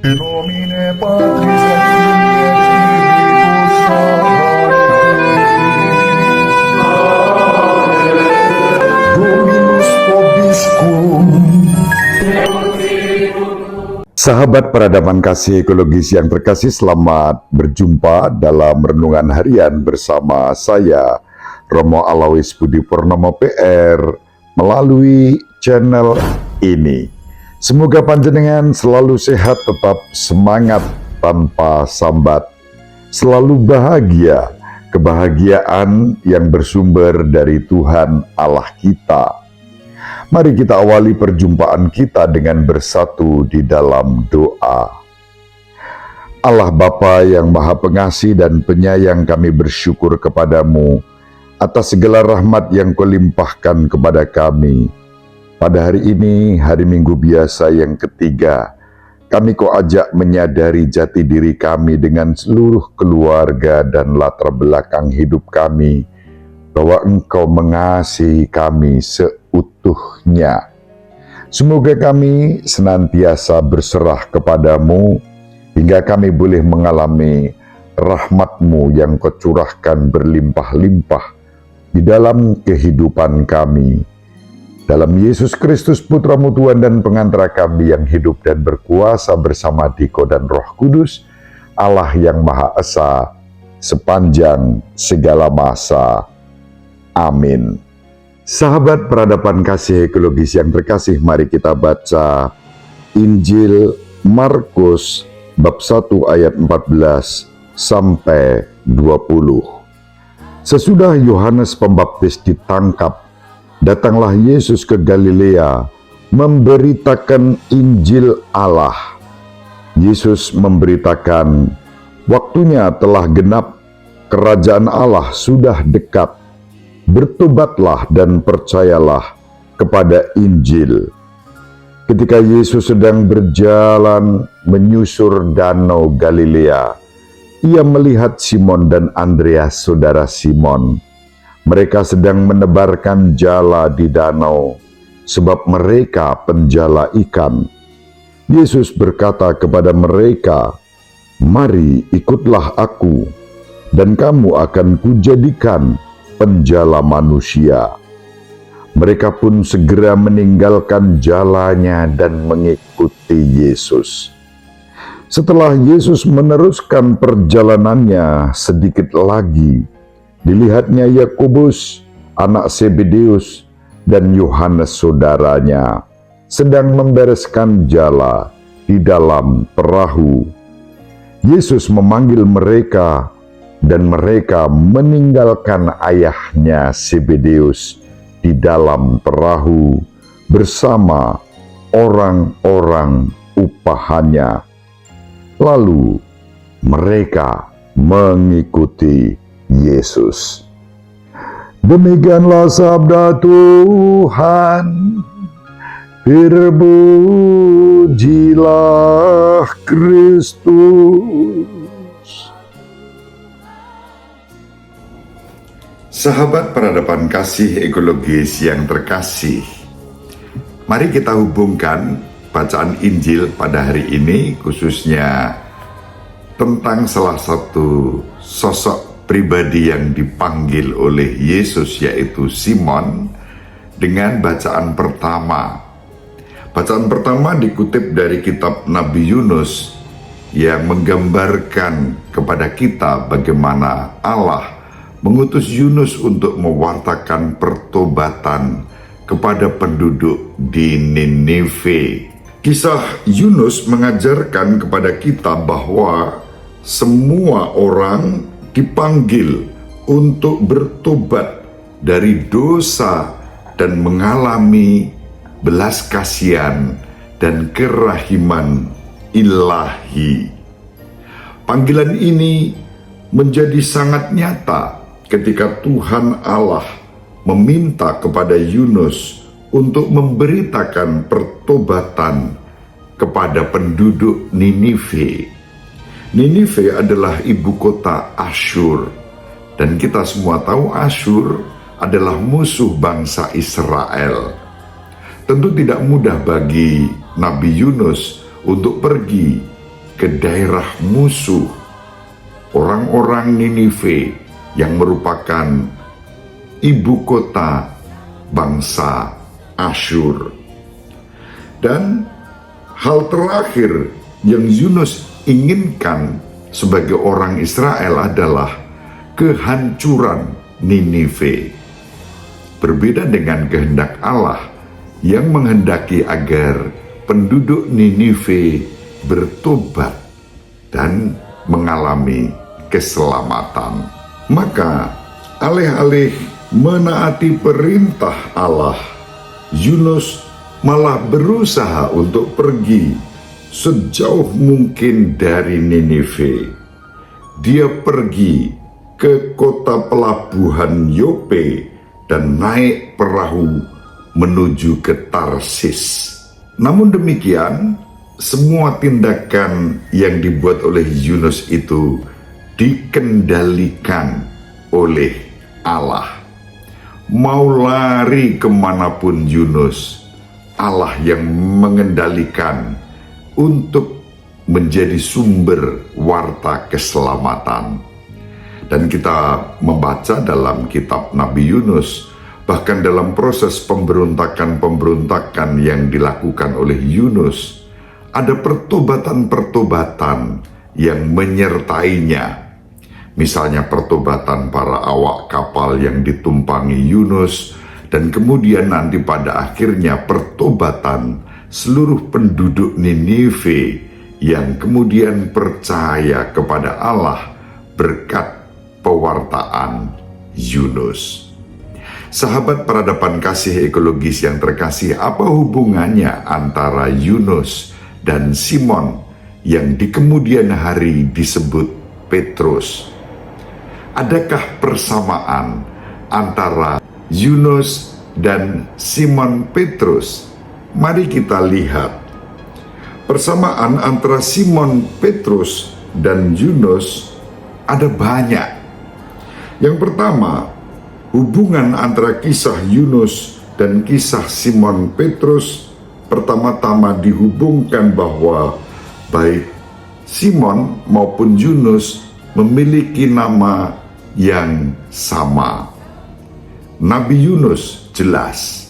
In nomine Patris et Filii et Spiritus Sancti. Dominus vobiscum. Sahabat peradaban kasih ekologis yang terkasih, selamat berjumpa dalam renungan harian bersama saya, Romo Alois Budi Purnomo PR, melalui channel ini. Semoga panjenengan selalu sehat, tetap semangat tanpa sambat, selalu bahagia, kebahagiaan yang bersumber dari Tuhan Allah kita. Mari kita awali perjumpaan kita dengan bersatu di dalam doa. Allah Bapa yang Maha Pengasih dan Penyayang, kami bersyukur kepadamu atas segala rahmat yang Kau limpahkan kepada kami. Pada hari ini, hari Minggu biasa yang ketiga, kami Kau ajak menyadari jati diri kami dengan seluruh keluarga dan latar belakang hidup kami, bahwa Engkau mengasihi kami seutuhnya. Semoga kami senantiasa berserah kepadamu, hingga kami boleh mengalami rahmat-Mu yang Kau curahkan berlimpah-limpah di dalam kehidupan kami. Dalam Yesus Kristus, Putra-Mu Tuhan dan pengantara kami yang hidup dan berkuasa bersama Diko dan Roh Kudus, Allah yang Maha Esa, sepanjang segala masa. Amin. Sahabat peradaban kasih ekologis yang terkasih, mari kita baca Injil Markus bab 1 ayat 14 sampai 20. Sesudah Yohanes Pembaptis ditangkap, datanglah Yesus ke Galilea memberitakan Injil Allah. Yesus memberitakan, waktunya telah genap, kerajaan Allah sudah dekat. Bertobatlah dan percayalah kepada Injil. Ketika Yesus sedang berjalan menyusur danau Galilea, Ia melihat Simon dan Andreas, saudara Simon. Mereka sedang menebarkan jala di danau, sebab mereka penjala ikan. Yesus berkata kepada mereka, "Mari ikutlah aku, dan kamu akan kujadikan penjala manusia." Mereka pun segera meninggalkan jalannya dan mengikuti Yesus. Setelah Yesus meneruskan perjalanannya sedikit lagi, dilihatnya Yakobus, anak Zebedeus, dan Yohanes saudaranya sedang membereskan jala di dalam perahu. Yesus memanggil mereka, dan mereka meninggalkan ayahnya Zebedeus di dalam perahu bersama orang-orang upahannya. Lalu mereka mengikuti Yesus. Demikianlah sabda Tuhan. Terpujilah Kristus. Sahabat peradaban kasih ekologis yang terkasih, mari kita hubungkan bacaan Injil pada hari ini, khususnya tentang salah satu sosok pribadi yang dipanggil oleh Yesus, yaitu Simon, dengan bacaan pertama. Bacaan pertama dikutip dari kitab Nabi Yunus yang menggambarkan kepada kita bagaimana Allah mengutus Yunus untuk mewartakan pertobatan kepada penduduk di Ninive. Kisah Yunus mengajarkan kepada kita bahwa semua orang dipanggil untuk bertobat dari dosa dan mengalami belas kasihan dan kerahiman ilahi. Panggilan ini menjadi sangat nyata ketika Tuhan Allah meminta kepada Yunus untuk memberitakan pertobatan kepada penduduk Ninive. Ninive adalah ibu kota Asyur, dan kita semua tahu Asyur adalah musuh bangsa Israel. Tentu tidak mudah bagi Nabi Yunus untuk pergi ke daerah musuh, orang-orang Ninive yang merupakan ibu kota bangsa Asyur. Dan hal terakhir yang Yunus inginkan sebagai orang Israel adalah kehancuran Ninive. Berbeda dengan kehendak Allah yang menghendaki agar penduduk Ninive bertobat dan mengalami keselamatan. Maka alih-alih menaati perintah Allah, Yunus malah berusaha untuk pergi sejauh mungkin dari Ninive. Dia pergi ke kota pelabuhan Yope dan naik perahu menuju ke Tarsis. Namun demikian, semua tindakan yang dibuat oleh Yunus itu dikendalikan oleh Allah. Mau lari kemanapun Yunus, Allah yang mengendalikan untuk menjadi sumber warta keselamatan. Dan kita membaca dalam kitab Nabi Yunus, bahkan dalam proses pemberontakan-pemberontakan yang dilakukan oleh Yunus, ada pertobatan-pertobatan yang menyertainya. Misalnya pertobatan para awak kapal yang ditumpangi Yunus, dan kemudian nanti pada akhirnya pertobatan seluruh penduduk Ninive yang kemudian percaya kepada Allah berkat pewartaan Yunus. Sahabat peradaban kasih ekologis yang terkasih, apa hubungannya antara Yunus dan Simon yang di kemudian hari disebut Petrus? Adakah persamaan antara Yunus dan Simon Petrus? Mari kita lihat. Persamaan antara Simon Petrus dan Yunus ada banyak. Yang pertama, hubungan antara kisah Yunus dan kisah Simon Petrus pertama-tama dihubungkan bahwa baik Simon maupun Yunus memiliki nama yang sama. Nabi Yunus jelas.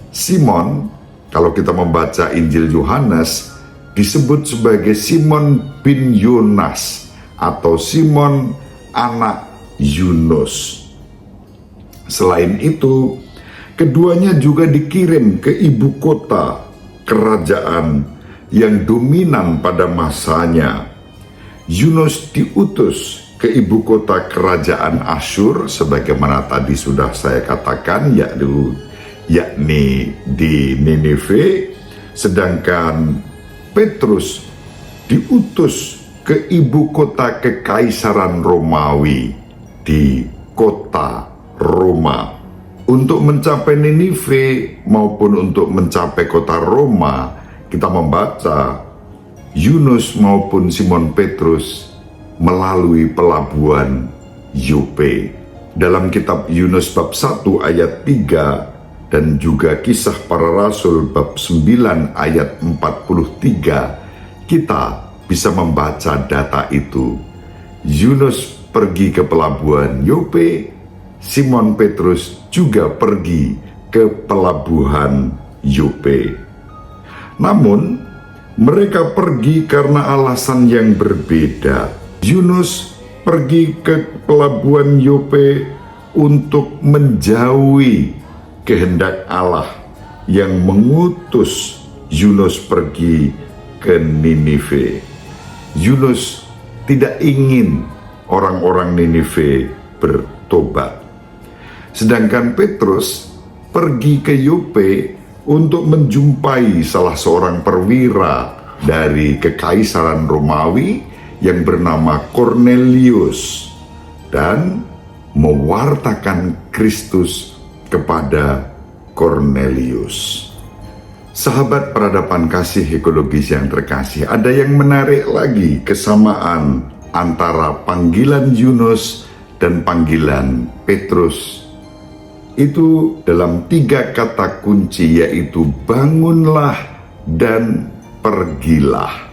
Simon, kalau kita membaca Injil Yohanes, disebut sebagai Simon bin Yonas atau Simon anak Yunus. Selain itu, keduanya juga dikirim ke ibu kota kerajaan yang dominan pada masanya. Yunus diutus ke ibu kota kerajaan Asyur sebagaimana tadi sudah saya katakan, yakni di Ninive, sedangkan Petrus diutus ke ibu kota kekaisaran Romawi di kota Roma. Untuk mencapai Ninive maupun untuk mencapai kota Roma, kita membaca Yunus maupun Simon Petrus melalui pelabuhan Yope. Dalam kitab Yunus bab 1 ayat 3 dan juga Kisah Para Rasul bab 9 ayat 43, kita bisa membaca data itu. Yunus pergi ke pelabuhan Yope, Simon Petrus juga pergi ke pelabuhan Yope. Namun, mereka pergi karena alasan yang berbeda. Yunus pergi ke pelabuhan Yope untuk menjauhi kehendak Allah yang mengutus Yunus pergi ke Ninive. Yunus tidak ingin orang-orang Ninive bertobat. Sedangkan Petrus pergi ke Yope untuk menjumpai salah seorang perwira dari kekaisaran Romawi yang bernama Cornelius dan mewartakan Kristus kepada Cornelius. Sahabat peradaban kasih ekologis yang terkasih, ada yang menarik lagi kesamaan antara panggilan Yunus dan panggilan Petrus. Itu dalam 3 kata kunci, yaitu bangunlah dan pergilah.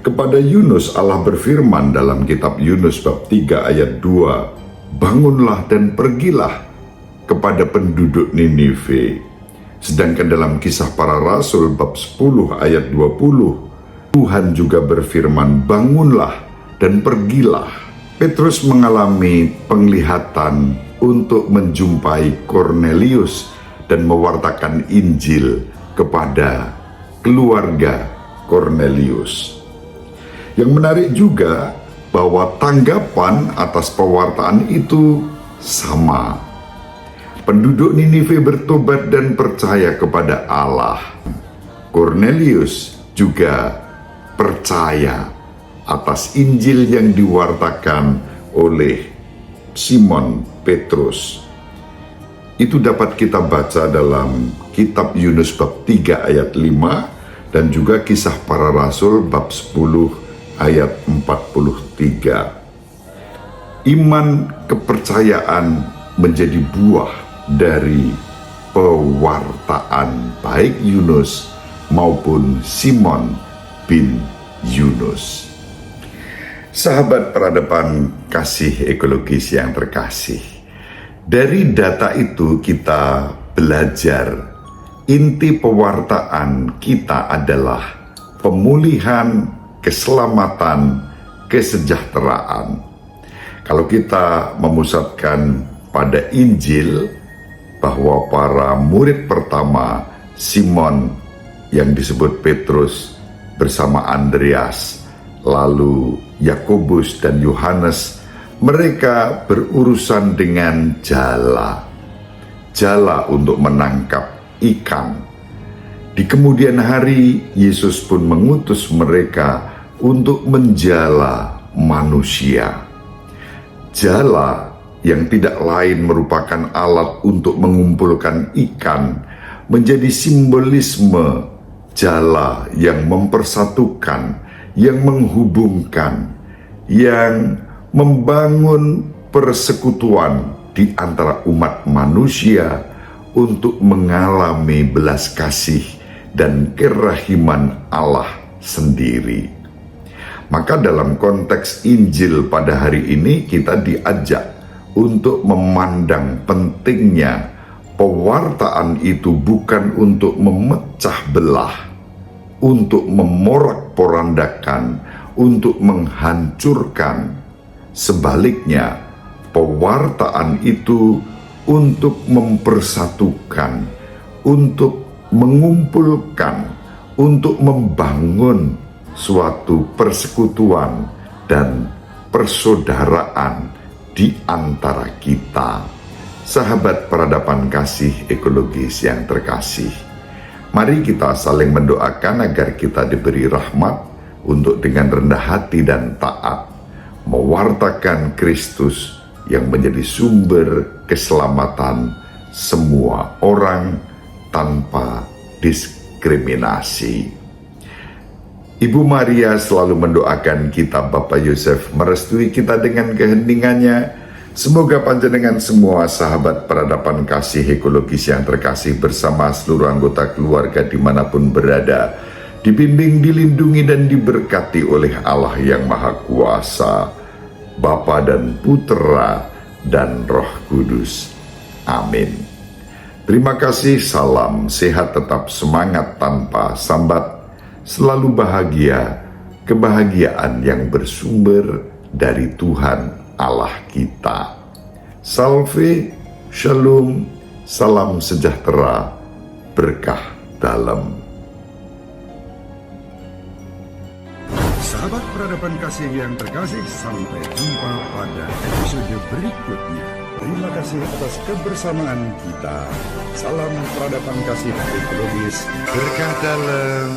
Kepada Yunus Allah berfirman dalam kitab Yunus bab 3 ayat 2, "Bangunlah dan pergilah kepada penduduk Ninive." Sedangkan dalam Kisah Para Rasul bab 10 ayat 20, Tuhan juga berfirman, "Bangunlah dan pergilah." Petrus mengalami penglihatan untuk menjumpai Kornelius dan mewartakan Injil kepada keluarga Kornelius. Yang menarik juga bahwa tanggapan atas pewartaan itu sama. Penduduk Ninive bertobat dan percaya kepada Allah. Kornelius juga percaya atas Injil yang diwartakan oleh Simon Petrus. Itu dapat kita baca dalam kitab Yunus bab 3 ayat 5 dan juga Kisah Para Rasul bab 10 ayat 43. Iman kepercayaan menjadi buah dari pewartaan baik Yunus maupun Simon bin Yunus. Sahabat peradaban kasih ekologis yang terkasih, dari data itu kita belajar inti pewartaan kita adalah pemulihan, keselamatan, kesejahteraan. Kalau kita memusatkan pada Injil bahwa para murid pertama Simon yang disebut Petrus bersama Andreas, lalu Yakobus dan Yohanes, mereka berurusan dengan jala untuk menangkap ikan. Di kemudian hari Yesus pun mengutus mereka untuk menjala manusia. Jala yang tidak lain merupakan alat untuk mengumpulkan ikan, menjadi simbolisme jala yang mempersatukan, yang menghubungkan, yang membangun persekutuan di antara umat manusia untuk mengalami belas kasih dan kerahiman Allah sendiri. Maka dalam konteks Injil pada hari ini kita diajak untuk memandang pentingnya pewartaan itu bukan untuk memecah belah, untuk memorak-porandakan, untuk menghancurkan. Sebaliknya, pewartaan itu untuk mempersatukan, untuk mengumpulkan, untuk membangun suatu persekutuan dan persaudaraan di antara kita. Sahabat peradaban kasih ekologis yang terkasih, mari kita saling mendoakan agar kita diberi rahmat untuk dengan rendah hati dan taat mewartakan Kristus yang menjadi sumber keselamatan semua orang tanpa diskriminasi. Ibu Maria selalu mendoakan kita, Bapak Yosef merestui kita dengan kehendingannya. Semoga panjenengan semua sahabat peradaban kasih ekologis yang terkasih bersama seluruh anggota keluarga dimanapun berada, dibimbing, dilindungi, dan diberkati oleh Allah yang Maha Kuasa, Bapa dan Putera dan Roh Kudus. Amin. Terima kasih, salam sehat, tetap semangat tanpa sambat, selalu bahagia, kebahagiaan yang bersumber dari Tuhan Allah kita. Salve, shalom, salam sejahtera, berkah dalam. Sahabat peradaban kasih yang terkasih, sampai jumpa pada episode berikutnya. Terima kasih atas kebersamaan kita. Salam peradaban kasih ekologis, berkah dalam.